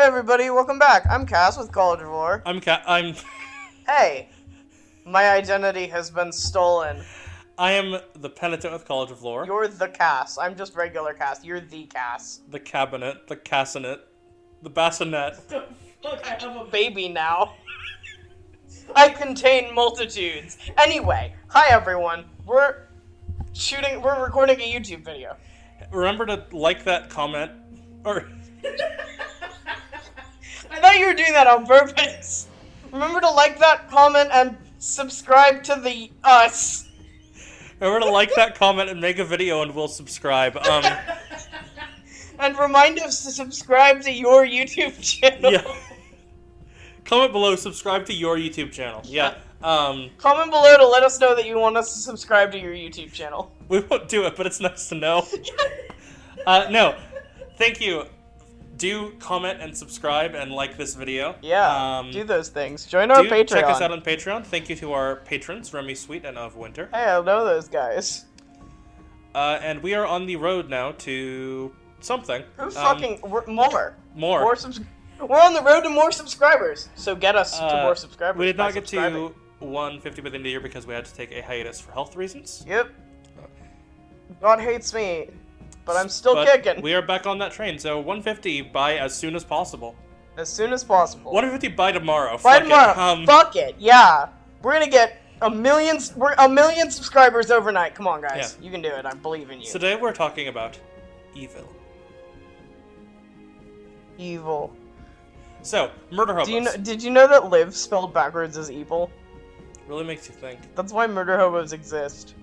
Hey everybody, welcome back. I'm Cass with College of Lore. I'm Hey, my identity has been stolen. I am the Penitent with College of Lore. You're the Cass. I'm just regular Cass. You're the Cass. The Cabinet, the Cassinet, the Bassinet. Look, I have a baby now. I contain multitudes. Anyway, hi everyone. We're recording a YouTube video. Remember to like that comment, or I thought you were doing that on purpose. Remember to like that comment and subscribe to the us. remember to like that comment and make a video, and we'll subscribe. And remind us to subscribe to your YouTube channel. Yeah. Comment below, subscribe to your YouTube channel. Yeah. Comment below to let us know that you want us to subscribe to your YouTube channel. We won't do it, but it's nice to know. No, thank you. Do comment and subscribe and like this video. Yeah, do those things. Join our Patreon. Check us out on Patreon. Thank you to our patrons, Remy Sweet and Of Winter. Hey, I know those guys. And we are on the road now to something. More. More. We're on the road to more subscribers. So get us to more subscribers. We did not get to 150 by the end of the year because we had to take a hiatus for health reasons. Yep. God hates me, but I'm still kicking. We are back on that train, so 150 by as soon as possible. As soon as possible. 150 by tomorrow. By tomorrow. Fuck it. Yeah. We're gonna get a million subscribers overnight. Come on, guys. Yeah. You can do it. I believe in you. So today we're talking about evil. Evil. So, murder hobos. Did you know that live spelled backwards is evil? Really makes you think. That's why murder hobos exist.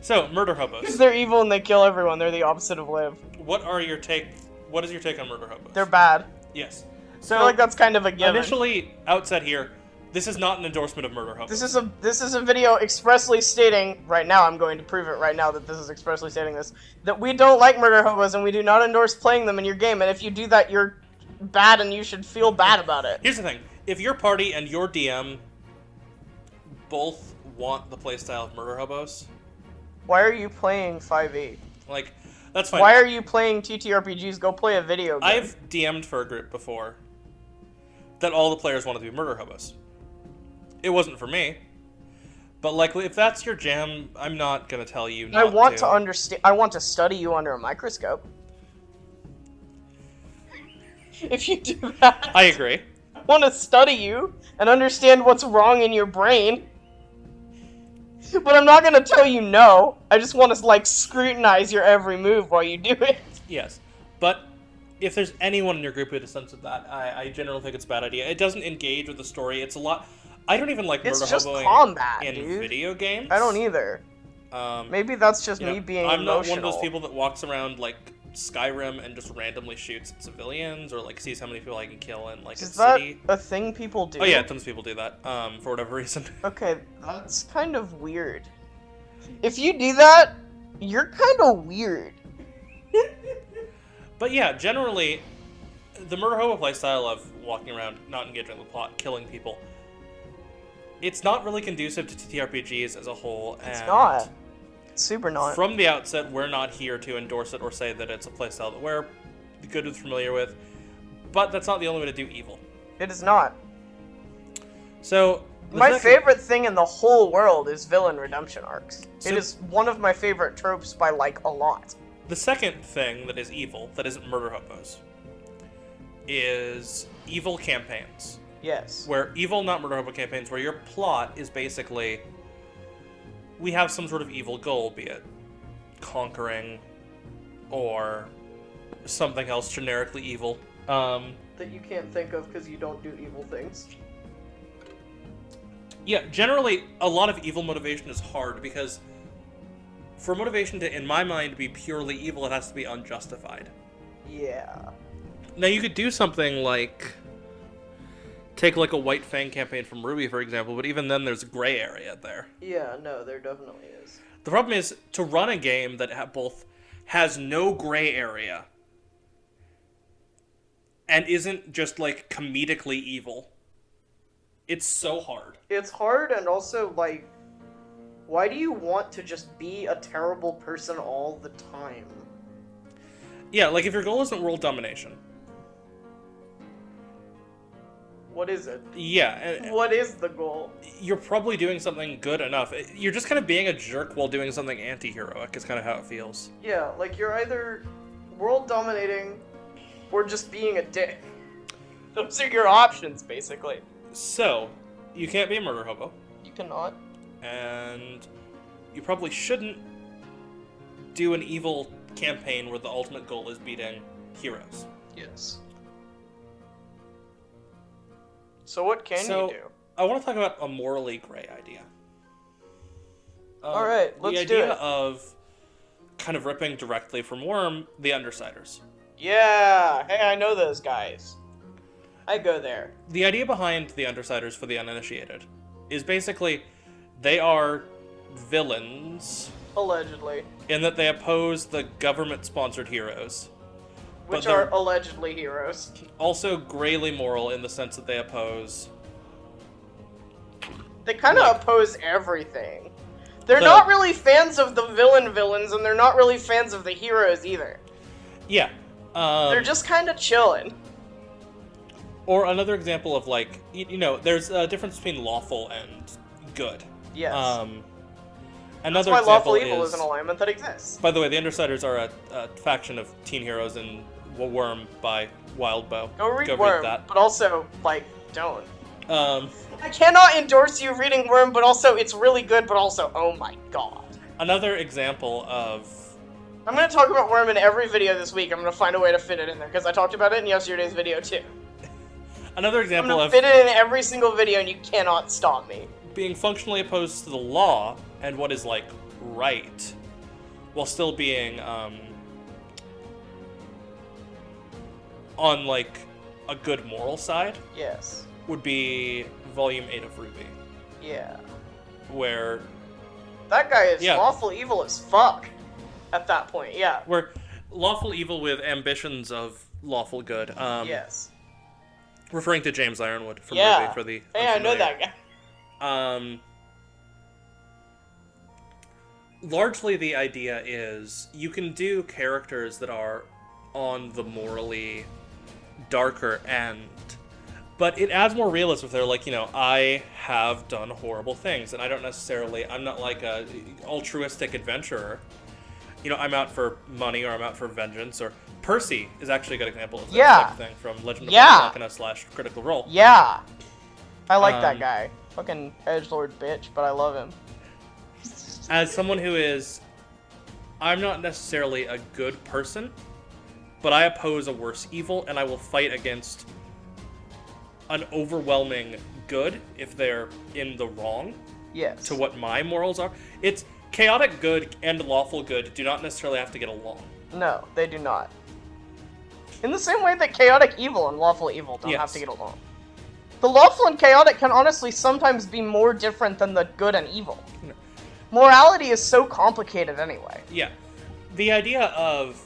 So, murder hobos. Because they're evil and they kill everyone. They're the opposite of live. What is your take on murder hobos? They're bad. Yes. So I feel like that's kind of a given. Initially, outset here, this is not an endorsement of murder hobos. This is a video expressly stating, right now, I'm going to prove it right now that this is expressly stating this, that we don't like murder hobos and we do not endorse playing them in your game, and if you do that, you're bad and you should feel bad about it. Here's the thing. If your party and your DM both want the playstyle of murder hobos... Why are you playing 5e? Like, that's fine. Why are you playing TTRPGs? Go play a video game. I've DM'd for a group before that all the players wanted to be murder hobos. It wasn't for me. But, like, if that's your jam, I'm not gonna tell you not I want to understand. I want to study you under a microscope. If you do that... I agree. I want to study you and understand what's wrong in your brain. But I'm not going to tell you no. I just want to, like, scrutinize your every move while you do it. Yes. But if there's anyone in your group who has a sense of that, I generally think it's a bad idea. It doesn't engage with the story. It's a lot... I don't even like murder hoboing combat, in video games. I don't either. Maybe that's just me being I'm emotional. not one of those people that walks around, like, Skyrim and just randomly shoots at civilians or like sees how many people I can kill in like a city. Is that a thing people do? Oh yeah, tons of people do that for whatever reason. Okay, that's kind of weird. If you do that, you're kind of weird. But yeah, generally, the murder hobo playstyle of walking around, not engaging the plot, killing people, it's not really conducive to TTRPGs as a whole. It's not. Super not. From the outset, we're not here to endorse it or say that it's a playstyle that we're good and familiar with, but that's not the only way to do evil. It is not. So, my favorite thing in the whole world is villain redemption arcs. So, it is one of my favorite tropes by, like, a lot. The second thing that is evil, that isn't murder hobos, is evil campaigns. Yes. Where evil, not murder hobo campaigns, where your plot is basically... we have some sort of evil goal, be it conquering or something else generically evil. That you can't think of because you don't do evil things. Yeah, generally, a lot of evil motivation is hard because for motivation to, in my mind, be purely evil, it has to be unjustified. Yeah. Now, you could do something like... take, like, a White Fang campaign from Ruby, for example, but even then there's a gray area there. Yeah, no, there definitely is. The problem is, to run a game that both has no gray area and isn't just, like, comedically evil, it's so hard. It's hard, and also, like, why do you want to just be a terrible person all the time? Yeah, like, if your goal isn't world domination, What is it? Yeah. What is the goal? You're probably doing something good enough. You're just kind of being a jerk while doing something anti-heroic is kind of how it feels. Yeah, like you're either world dominating or just being a dick. Those are your options, basically. So, you can't be a murder hobo. You cannot. And you probably shouldn't do an evil campaign where the ultimate goal is beating heroes. Yes. So what can you do? I want to talk about a morally gray idea. Alright, let's do it. The idea of kind of ripping directly from Worm, the Undersiders. Yeah! Hey, I know those guys. I go there. The idea behind the Undersiders for the uninitiated is basically they are villains. Allegedly. In that they oppose the government-sponsored heroes. Which are allegedly heroes. Also grayly moral in the sense that they oppose... They kind of oppose everything. They're not really fans of the villains, and they're not really fans of the heroes either. Yeah. They're just kind of chilling. Or another example of, like, you know, there's a difference between lawful and good. Yes. Another That's why example lawful evil is an alignment that exists. By the way, the Undersiders are a faction of teen heroes in Worm by Wildbow. Go read Worm, that. but also, like, don't. I cannot endorse you reading Worm, but also it's really good, but also, oh my god. Another example of... I'm going to talk about Worm in every video this week. I'm going to find a way to fit it in there, because I talked about it in yesterday's video, too. Another example of... I'm going to fit it in every single video, and you cannot stop me. Being functionally opposed to the law and what is, like, right, while still being, on, like, a good moral side. Yes. Would be Volume 8 of Ruby. Yeah. Where... That guy is lawful evil as fuck at that point, yeah. Where lawful evil with ambitions of lawful good. Yes. Referring to James Ironwood from Ruby for the... Hey, I know that guy. Largely the idea is you can do characters that are on the morally darker end, but it adds more realism if they're like, you know, I have done horrible things, and I'm not like a altruistic adventurer. You know, I'm out for money, or I'm out for vengeance, or Percy is actually a good example of that type of thing from Legend of Machina / Critical Role. Yeah! I like that guy. Fucking edgelord bitch, but I love him. As someone who is... I'm not necessarily a good person, but I oppose a worse evil, and I will fight against an overwhelming good if they're in the wrong. Yes. To what my morals are. It's chaotic good and lawful good do not necessarily have to get along. No, they do not. In the same way that chaotic evil and lawful evil don't have to get along. The lawful and chaotic can honestly sometimes be more different than the good and evil. No. Morality is so complicated anyway. Yeah. The idea of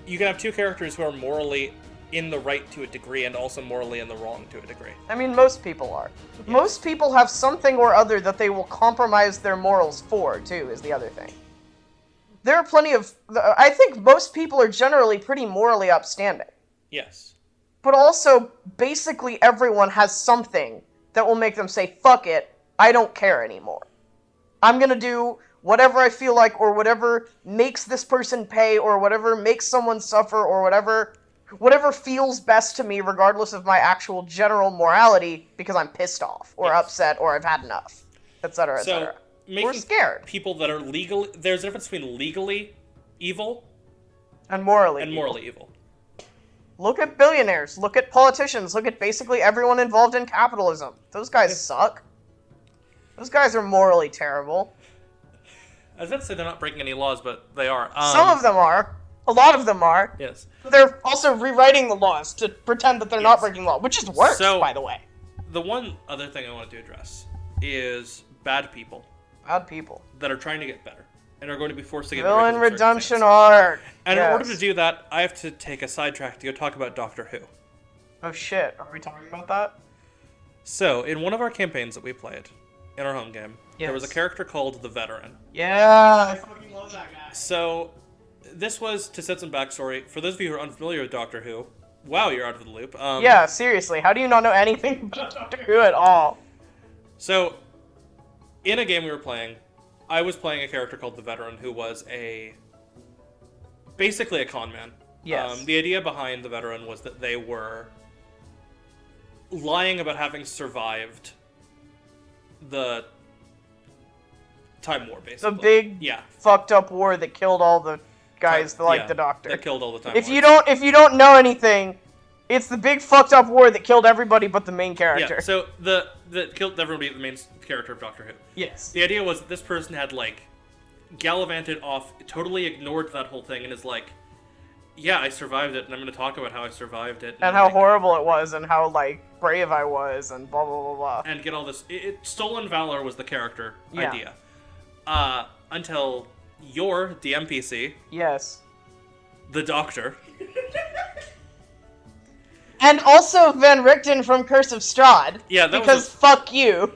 you can have two characters who are morally in the right to a degree and also morally in the wrong to a degree. I mean, most people are. Yes. Most people have something or other that they will compromise their morals for, too, is the other thing. There are plenty of... I think most people are generally pretty morally upstanding. Yes. But also, basically everyone has something that will make them say, fuck it, I don't care anymore. I'm gonna do whatever I feel like, or whatever makes this person pay, or whatever makes someone suffer, or whatever feels best to me, regardless of my actual general morality, because I'm pissed off, or upset, or I've had enough, etc., etc. We're scared. People that are legal... There's a difference between legally evil and morally evil. Look at billionaires, look at politicians, look at basically everyone involved in capitalism. Those guys suck. Those guys are morally terrible. I was about to say they're not breaking any laws, but they are. Some of them are. A lot of them are. Yes. They're also rewriting the laws to pretend that they're not breaking law, which is worse, by the way. The one other thing I wanted to address is bad people. Bad people. That are trying to get better and are going to be forced to get villain redemption arc. And in order to do that, I have to take a sidetrack to go talk about Doctor Who. Oh shit, are we talking about that? So, in one of our campaigns that we played, in our home game, there was a character called the Veteran. Yeah, I fucking love that guy. So, this was, to set some backstory, for those of you who are unfamiliar with Doctor Who, Wow, you're out of the loop. Yeah, seriously, how do you not know anything about Doctor Who at all? So, in a game we were playing, I was playing a character called the Veteran, who was basically a con man. Yes. The idea behind the Veteran was that they were lying about having survived the Time War, basically. The big, fucked up war that killed all the guys like the Doctor. That killed all the Time If Lords. if you don't know anything, it's the big fucked up war that killed everybody but the main character. Yeah, so that killed everybody, the main character of Doctor Who. Yes. The idea was that this person had, like, gallivanted off, totally ignored that whole thing, and is like, yeah, I survived it, and I'm going to talk about how I survived it. And how horrible it was, and how, like, brave I was, and blah, blah, blah, blah. And get all this... Stolen Valor was the character idea. Until you're the NPC. Yes. The Doctor. And also Van Richten from Curse of Strahd. Yeah, that because fuck you.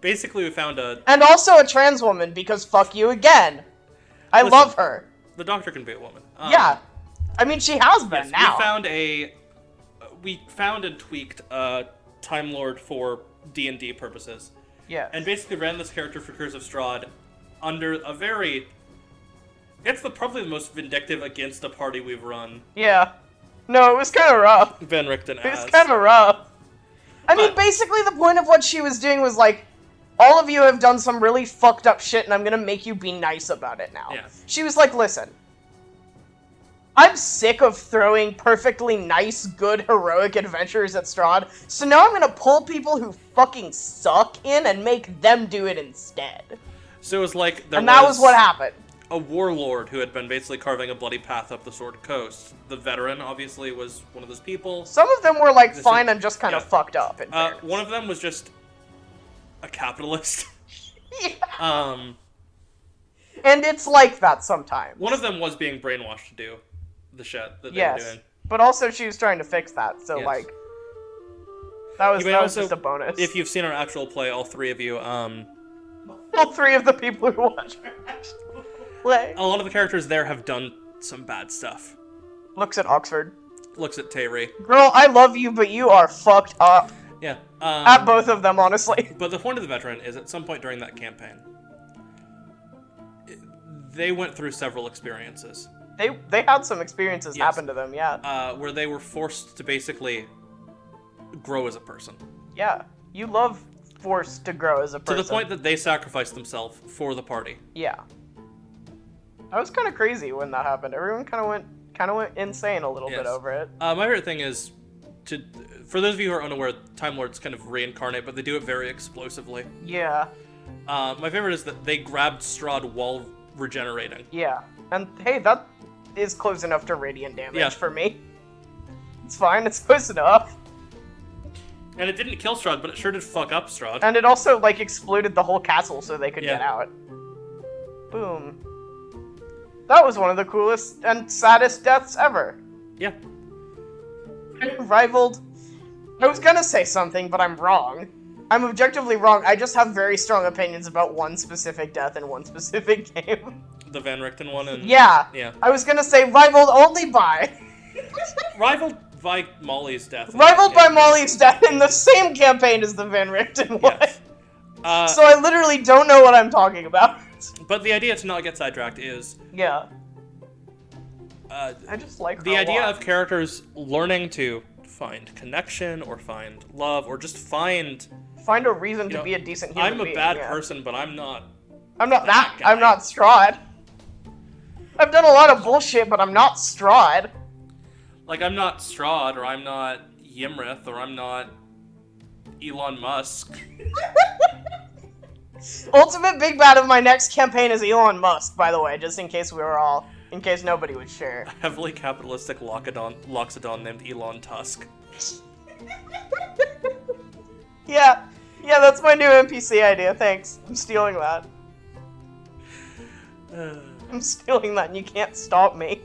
Basically, we found a... And also a trans woman, because fuck you again. I love her. The Doctor can be a woman. Yeah. I mean, she has been now. We found and tweaked a Time Lord for D&D purposes. Yeah. And basically ran this character for Curse of Strahd under a very... It's probably the most vindictive against a party we've run. Yeah. No, it was kind of rough. Van Richten It was kind of rough. I mean, basically the point of what she was doing was like, all of you have done some really fucked up shit, and I'm gonna make you be nice about it now. Yeah. She was like, listen, I'm sick of throwing perfectly nice, good, heroic adventures at Strahd, so now I'm gonna pull people who fucking suck in and make them do it instead. So it was like that was what happened. A warlord who had been basically carving a bloody path up the Sword Coast. The Veteran, obviously, was one of those people. Some of them were like fine and just kind of fucked up. One of them was just a capitalist. Yeah. And it's like that sometimes. One of them was being brainwashed to do the shit that they were doing. But also she was trying to fix that, so like that was just a bonus. If you've seen our actual play, all three of you, all three of the people who watch our actual play. A lot of the characters there have done some bad stuff. Looks at Oxford. Looks at Tayri. Girl, I love you, but you are fucked up. Yeah. At both of them, honestly. But the point of the Veteran is, at some point during that campaign, they went through several experiences. They had some experiences happen to them, yeah. Where they were forced to basically grow as a person. Yeah. You love forced to grow as a person. To the point that they sacrificed themselves for the party. Yeah. That was kind of crazy when that happened. Everyone kind of went insane a little bit over it. My favorite thing is for those of you who are unaware, Time Lords kind of reincarnate, but they do it very explosively. Yeah. My favorite is that they grabbed Strahd while regenerating. Yeah. And hey, that is close enough to radiant damage for me. It's fine, it's close enough. And it didn't kill Strahd, but it sure did fuck up Strahd. And it also, like, exploded the whole castle so they could get out. Boom. That was one of the coolest and saddest deaths ever. Yeah. Rivaled... I was gonna say something, but I'm wrong. I'm objectively wrong. I just have very strong opinions about one specific death in one specific game. The Van Richten one and... Yeah. Yeah. I was gonna say rivaled only by... Rivaled by Molly's death. Rivaled by Molly's death in the same campaign as the Van Richten one. Yes. So I literally don't know what I'm talking about. But the idea, to not get sidetracked, is... Yeah. I just like the idea of characters learning to find connection, or find love, or just find a reason to be a decent human being. I'm a bad person, but I'm not that guy. I'm not Strahd. I've done a lot of bullshit, but I'm not Strahd. Like, I'm not Strahd, or I'm not Ymrith, or I'm not Elon Musk. Ultimate big bad of my next campaign is Elon Musk, by the way, just in case in case nobody was sure. A heavily capitalistic Loxodon named Elon Tusk. Yeah, that's my new NPC idea, thanks. I'm stealing that. I'm stealing that and you can't stop me.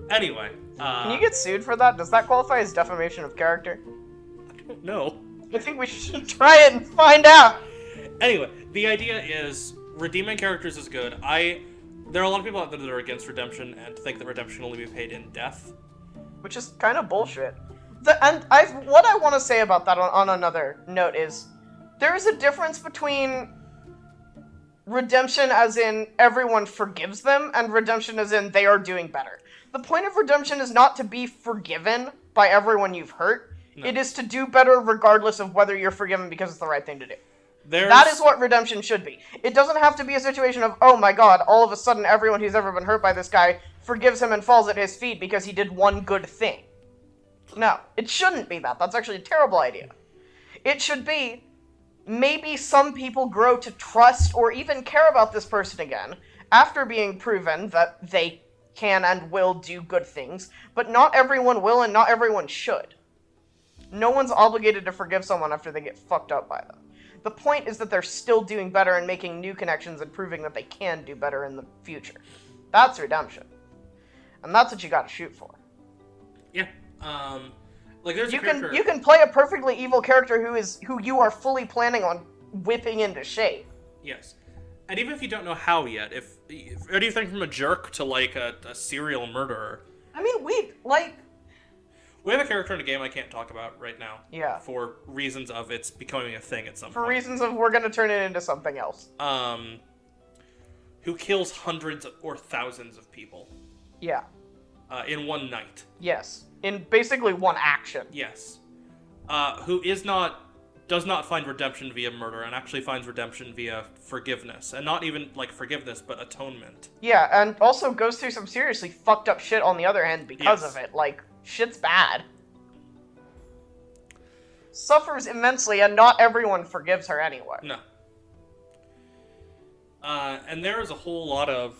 Anyway, Can you get sued for that? Does that qualify as defamation of character? I don't know. I think we should try it and find out. Anyway, the idea is redeeming characters is good. I There are a lot of people out there that are against redemption and think that redemption will only be paid in death. Which is kind of bullshit. What I want to say about that on another note is, there is a difference between redemption as in everyone forgives them, and redemption as in they are doing better. The point of redemption is not to be forgiven by everyone you've hurt. No. It is to do better regardless of whether you're forgiven because it's the right thing to do. That is what redemption should be. It doesn't have to be a situation of, oh my god, all of a sudden everyone who's ever been hurt by this guy forgives him and falls at his feet because he did one good thing. No, it shouldn't be that. That's actually a terrible idea. It should be, maybe some people grow to trust or even care about this person again after being proven that they can and will do good things, but not everyone will and not everyone should. No one's obligated to forgive someone after they get fucked up by them. The point is that they're still doing better and making new connections and proving that they can do better in the future. That's redemption. And that's what you gotta shoot for. Yeah. Like there's you can play a perfectly evil character who you are fully planning on whipping into shape. Yes. And even if you don't know how yet, if anything from a jerk to like a serial murderer. I mean, we have a character in a game I can't talk about right now. Yeah. For reasons of it's becoming a thing at some point. For reasons of we're gonna turn it into something else. Who kills hundreds or thousands of people. Yeah. In one night. Yes. In basically one action. Yes. Who does not find redemption via murder and actually finds redemption via forgiveness. And not even, like, forgiveness, but atonement. Yeah, and also goes through some seriously fucked up shit on the other hand because of it. Like, shit's bad. Suffers immensely, and not everyone forgives her anyway. No. And there is a whole lot of,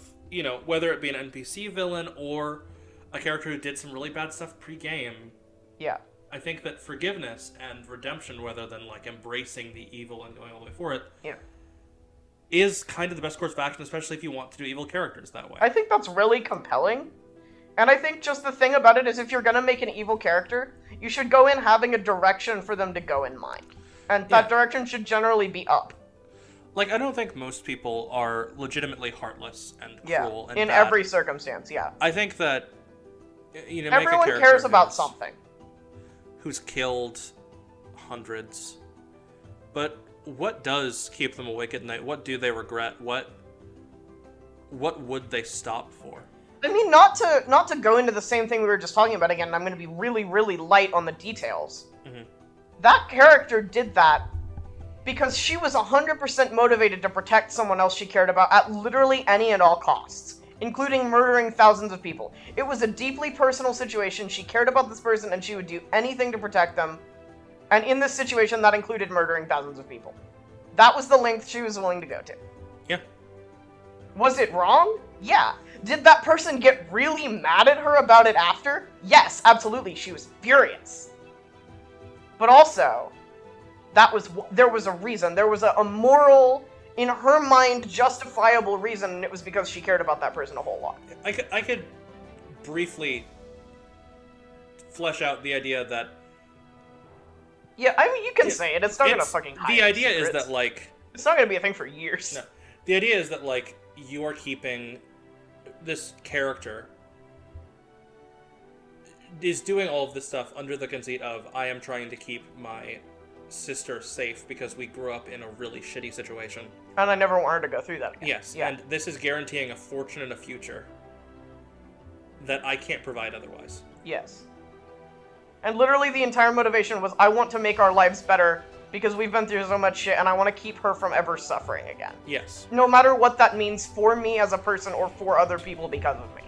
whether it be an NPC villain or a character who did some really bad stuff pre-game. Yeah. I think that forgiveness and redemption, rather than like embracing the evil and going all the way for it, is kind of the best course of action, especially if you want to do evil characters that way. I think that's really compelling. And I think just the thing about it is if you're going to make an evil character, you should go in having a direction for them to go in mind. And that direction should generally be up. Like, I don't think most people are legitimately heartless and cruel and in bad. Every circumstance, I think that, everyone cares about something. Who's killed hundreds. But what does keep them awake at night? What do they regret? What would they stop for? I mean, not to go into the same thing we were just talking about again, I'm going to be really, really light on the details. Mm-hmm. That character did that because she was 100% motivated to protect someone else she cared about at literally any and all costs, including murdering thousands of people. It was a deeply personal situation. She cared about this person and she would do anything to protect them. And in this situation, that included murdering thousands of people. That was the length she was willing to go to. Yeah. Was it wrong? Yeah. Did that person get really mad at her about it after? Yes, absolutely. She was furious. But also, there was a reason. There was a moral, in her mind, justifiable reason, and it was because she cared about that person a whole lot. I could briefly flesh out the idea that... Yeah, I mean, you can say it. It's not going to fucking hide the idea secrets. Is that, like... It's not going to be a thing for years. No. The idea is that, like, you are keeping this character is doing all of this stuff under the conceit of, I am trying to keep my sister safe because we grew up in a really shitty situation. And I never want her to go through that again. Yes, and this is guaranteeing a fortune in a future that I can't provide otherwise. Yes. And literally the entire motivation was, I want to make our lives better because we've been through so much shit and I want to keep her from ever suffering again. Yes. No matter what that means for me as a person or for other people because of me.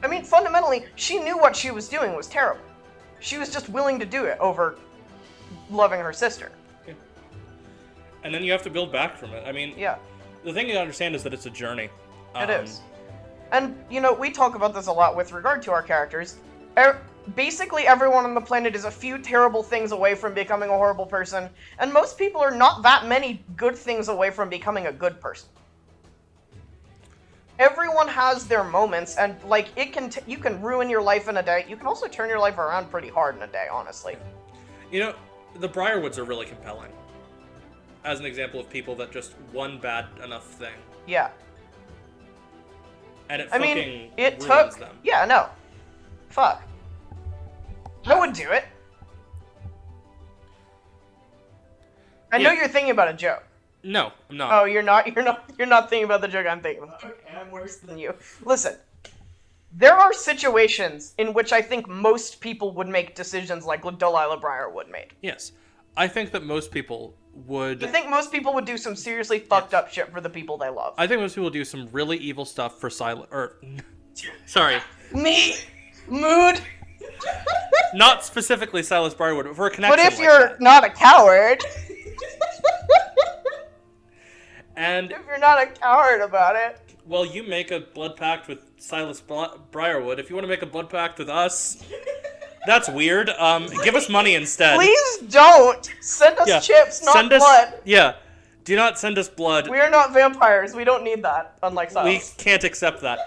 I mean, fundamentally, she knew what she was doing was terrible. She was just willing to do it over loving her sister. Yeah. And then you have to build back from it. I mean, the thing you understand is that it's a journey. It is. And, we talk about this a lot with regard to our characters. Basically, everyone on the planet is a few terrible things away from becoming a horrible person, and most people are not that many good things away from becoming a good person. Everyone has their moments, and, like, you can ruin your life in a day. You can also turn your life around pretty hard in a day, honestly. The Briarwoods are really compelling. As an example of people that just one bad enough thing. Yeah. And it I fucking mean, it ruins took... them. Yeah, no. Fuck. I would do it. I know you're thinking about a joke. No, I'm not. Oh, you're not thinking about the joke I'm thinking about. Okay, I'm worse than you. Listen. There are situations in which I think most people would make decisions like Delilah Breyer would make. Yes. I think that most people would... I think most people would do some seriously fucked up shit for the people they love. I think most people do some really evil stuff for Silas... Sorry. Me! Mood! Not specifically Silas Briarwood, but for a connection But if like you're that. not a coward... And... If you're not a coward about it... Well, you make a blood pact with Silas Briarwood. If you want to make a blood pact with us... That's weird. Give us money instead. Please don't! Send us chips, not blood! Yeah. Do not send us blood. We are not vampires. We don't need that, unlike Silas. We can't accept that.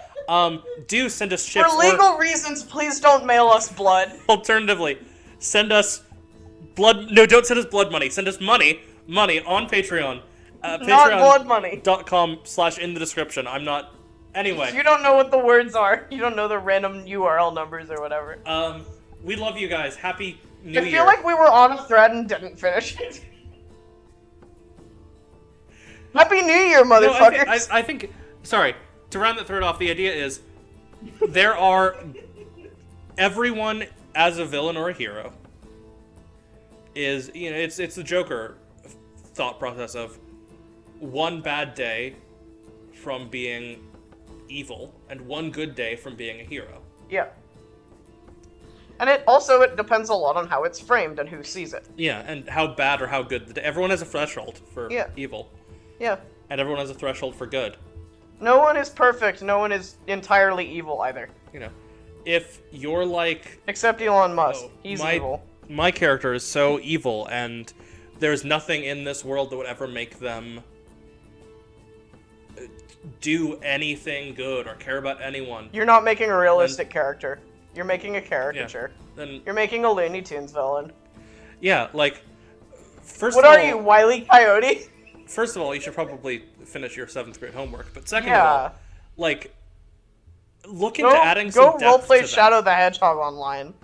Do send us chips. For legal reasons, please don't mail us blood. Alternatively, send us blood... No, don't send us blood money. Send us money. Money on Patreon. Not blood money. Patreon.com/in the description. I'm not... Anyway. You don't know what the words are. You don't know the random URL numbers or whatever. We love you guys. Happy New Year. I feel like we were on a thread and didn't finish it. Happy New Year, motherfuckers! No, I think... Sorry. To round that thread off, the idea is... There are... Everyone as a villain or a hero is... You know, it's the Joker thought process of one bad day from being evil and one good day from being a hero. Yeah. And it depends a lot on how it's framed and who sees it. Yeah, and how bad or how good the day. Everyone has a threshold for evil. Yeah. And everyone has a threshold for good. No one is perfect. No one is entirely evil either. You know, if you're like... Except Elon Musk. He's evil. My character is so evil, and there's nothing in this world that would ever make them do anything good or care about anyone. You're not making a realistic character. You're making a caricature. Yeah, then you're making a Looney Tunes villain. Yeah, like, first what of all... What are you, Wile E. Coyote? First of all, you should probably finish your 7th grade homework. But second of all, like, look into adding some depth to that. Go roleplay Shadow the Hedgehog online.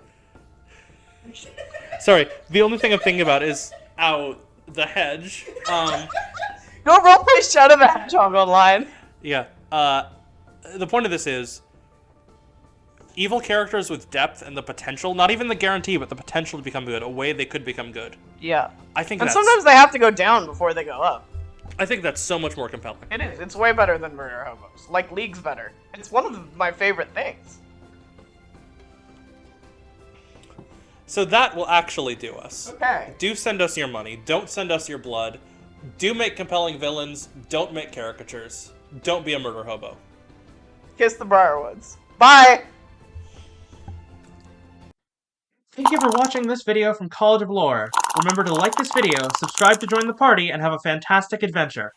Sorry, the only thing I'm thinking about is, the hedge. Go roleplay Shadow the Hedgehog online. Yeah, the point of this is, evil characters with depth and the potential, not even the guarantee, but the potential to become good, a way they could become good. Yeah. I think and sometimes they have to go down before they go up. I think that's so much more compelling. It is. It's way better than Murder Hobos. Like, League's better. It's one of my favorite things. So that will actually do us. Okay. Do send us your money. Don't send us your blood. Do make compelling villains. Don't make caricatures. Don't be a murder hobo. Kiss the Briarwoods. Bye! Thank you for watching this video from College of Lore. Remember to like this video, subscribe to join the party, and have a fantastic adventure.